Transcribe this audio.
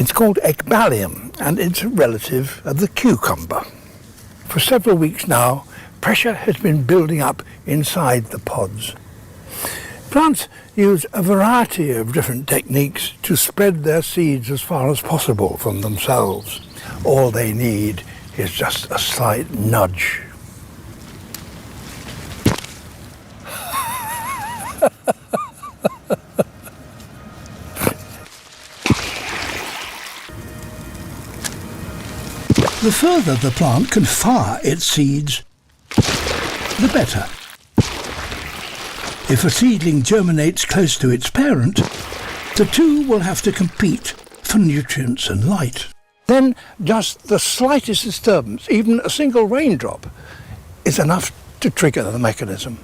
It's called Ecballium, and it's a relative of the cucumber. For several weeks now, pressure has been building up inside the pods. Plants use a variety of different techniques to spread their seeds as far as possible from themselves. All they need is just a slight nudge. The further the plant can fire its seeds, the better. If a seedling germinates close to its parent, the two will have to compete for nutrients and light. Then just the slightest disturbance, even a single raindrop, is enough to trigger the mechanism.